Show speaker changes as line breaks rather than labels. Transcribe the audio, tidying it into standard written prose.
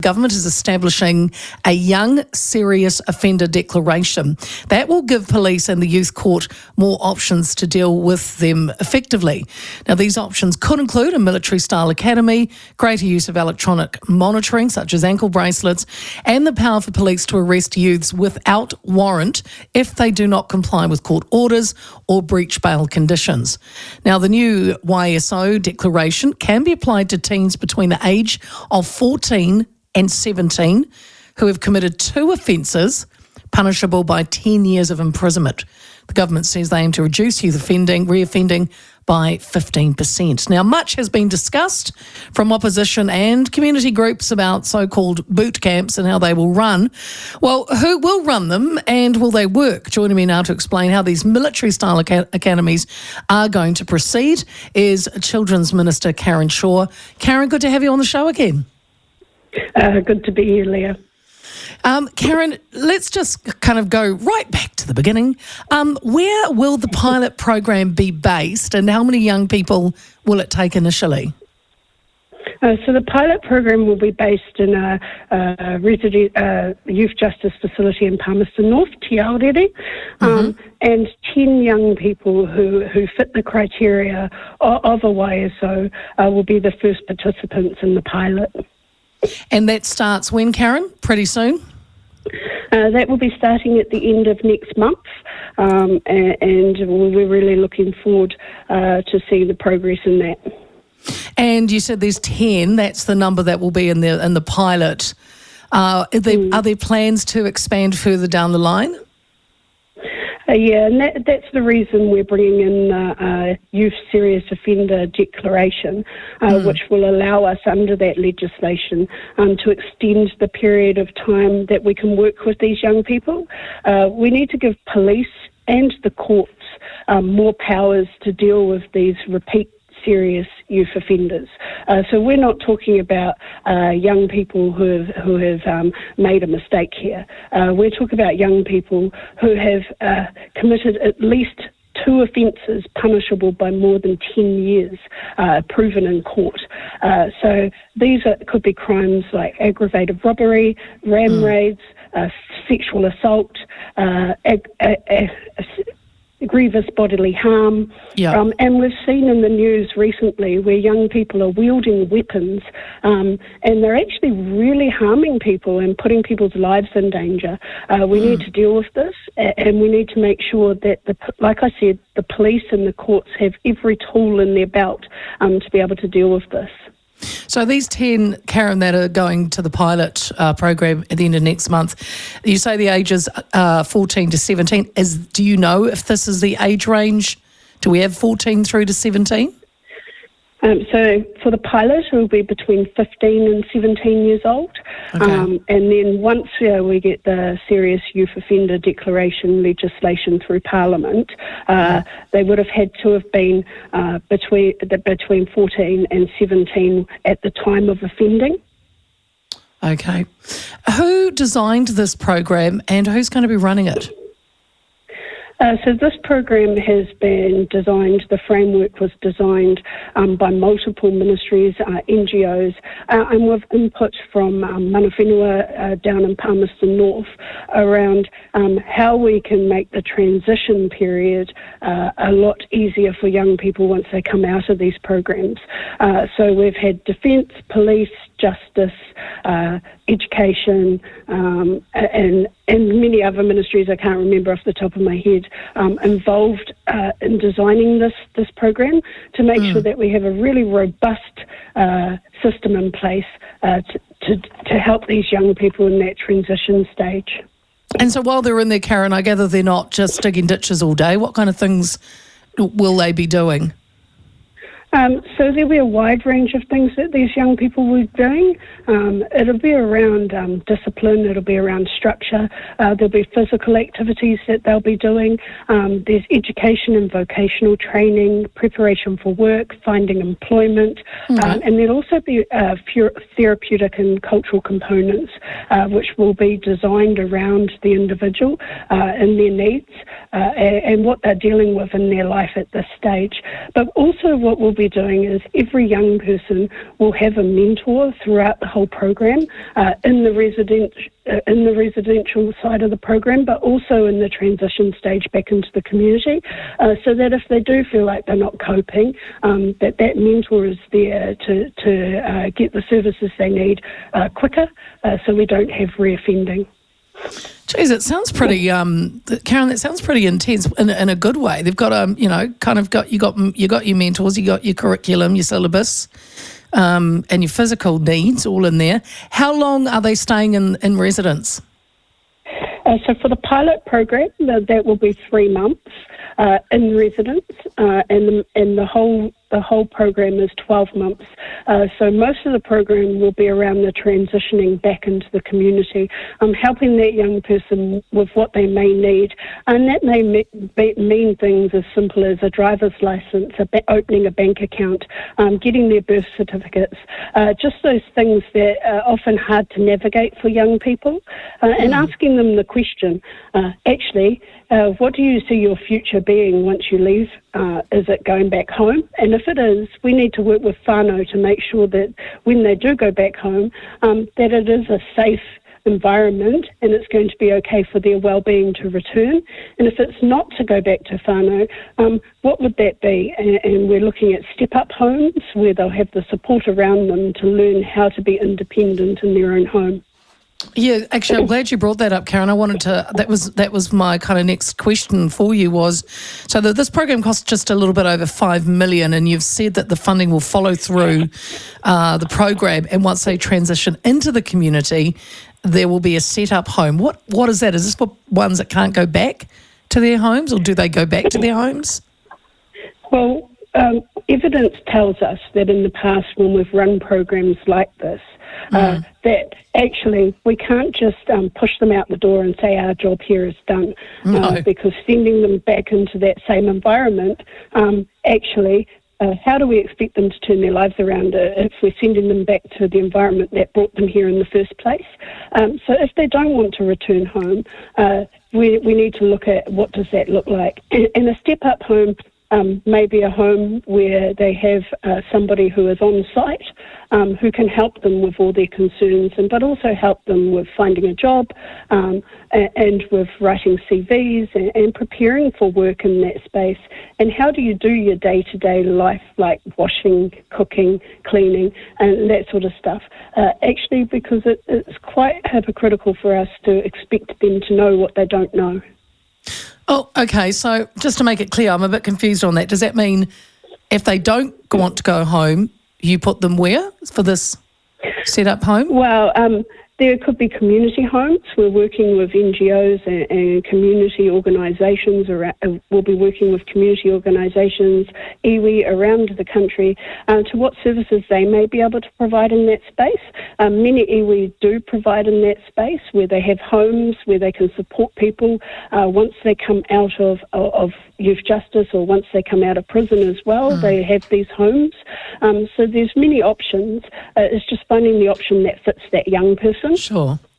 Government is establishing a young serious offender declaration that will give police and the youth court more options to deal with them effectively. Now, these options could include a military-style academy, greater use of electronic monitoring such as ankle bracelets, and the power for police to arrest youths without warrant if they do not comply with court orders or breach bail conditions. Now, the new YSO declaration can be applied to teens between the age of 14 and 17 who have committed two offences punishable by 10 years of imprisonment. The government says they aim to reduce youth reoffending by 15%. Now, much has been discussed from opposition and community groups about so-called boot camps and how they will run. Well, who will run them and will they work? Joining me now to explain how these military-style academies are going to proceed is Children's Minister Chhour. Karen, good to have you on the show again.
Good to be here, Leah.
Karen, let's just kind of go right back to the beginning. Where will the pilot program be based and how many young people will it take initially?
So the pilot program will be based in a youth justice facility in Palmerston North, Chhour, and 10 young people who fit the criteria of a YSO will be the first participants in the pilot.
And that starts when, Karen? Pretty soon?
That will be starting at the end of next month, and we're really looking forward to seeing the progress in that.
And you said there's 10, that's the number that will be in the pilot. Are there plans to expand further down the line?
Yeah, and that's the reason we're bringing in the Youth Serious Offender Declaration, which will allow us under that legislation to extend the period of time that we can work with these young people. We need to give police and the courts more powers to deal with these repeat serious youth offenders. So we're not talking about young people who have made a mistake here. We're talking about young people who have committed at least two offences punishable by more than 10 years, proven in court. So these could be crimes like aggravated robbery, ram raids, sexual assault, grievous bodily harm. And we've seen in the news recently where young people are wielding weapons and they're actually really harming people and putting people's lives in danger. We need to deal with this, and we need to make sure that, like I said, the police and the courts have every tool in their belt to be able to deal with this.
So these 10, Karen, that are going to the pilot program at the end of next month, you say the ages 14 to 17. Do you know if this is the age range? Do we have 14 through to 17?
So for the pilot, it will be between 15 and 17 years old. Okay. And then once we get the Serious Youth Offender Declaration legislation through Parliament, they would have had to have been between 14 and 17 at the time of offending.
Okay. Who designed this program and who's going to be running it?
So this program has been designed, the framework was designed by multiple ministries, NGOs, and with input from mana whenua down in Palmerston North around how we can make the transition period a lot easier for young people once they come out of these programs. So we've had defence, police, justice, education, and many other ministries I can't remember off the top of my head, involved in designing this program to make sure that we have a really robust system in place to help these young people in that transition stage.
And so while they're in there, Karen, I gather they're not just digging ditches all day. What kind of things will they be doing?
So there'll be a wide range of things that these young people will be doing. It'll be around discipline, it'll be around structure, there'll be physical activities that they'll be doing, there's education and vocational training, preparation for work, finding employment, and there'll also be therapeutic and cultural components which will be designed around the individual and their needs and what they're dealing with in their life at this stage. But also what will be doing is every young person will have a mentor throughout the whole program, in the residential side of the program, but also in the transition stage back into the community, so that if they do feel like they're not coping, that mentor is there to get the services they need quicker, so we don't have reoffending.
Geez, it sounds pretty, Karen. That sounds pretty intense in a good way. They've got you got your mentors, you got your curriculum, your syllabus, and your physical needs all in there. How long are they staying in residence?
So for the pilot program, that will be 3 months in residence, and the whole program is 12 months. So most of the program will be around the transitioning back into the community, helping that young person with what they may need, and that may mean things as simple as a driver's license, opening a bank account, getting their birth certificates, just those things that are often hard to navigate for young people, and asking them the question, what do you see your future being once you leave? Is it going back home? And if it is, we need to work with whānau to make sure that when they do go back home, that it is a safe environment and it's going to be okay for their well-being to return. And if it's not to go back to whānau, what would that be? And we're looking at step-up homes where they'll have the support around them to learn how to be independent in their own home.
Yeah, actually, I'm glad you brought that up, Karen. I wanted to. That was my kind of next question for you was, so this program costs just a little bit over $5 million, and you've said that the funding will follow through the program, and once they transition into the community, there will be a set-up home. What is that? Is this for ones that can't go back to their homes, or do they go back to their homes?
Well, evidence tells us that in the past, when we've run programs like this, that actually we can't just push them out the door and say our job here is done, because sending them back into that same environment, how do we expect them to turn their lives around if we're sending them back to the environment that brought them here in the first place? So if they don't want to return home, we need to look at what does that look like. And a step-up home maybe a home where they have somebody who is on site who can help them with all their concerns, but also help them with finding a job and with writing CVs and preparing for work in that space. And how do you do your day-to-day life, like washing, cooking, cleaning, and that sort of stuff? Because it's quite hypocritical for us to expect them to know what they don't know.
Oh, okay. So just to make it clear, I'm a bit confused on that. Does that mean if they don't want to go home, you put them where for this set-up home?
Well, there could be community homes. We're working with NGOs and community organisations. We'll be working with community organisations, iwi, around the country to what services they may be able to provide in that space. Many iwi do provide in that space where they have homes where they can support people once they come out of youth justice or once they come out of prison as well. They have these homes. So there's many options. It's just finding the option that fits that young person.
Sure.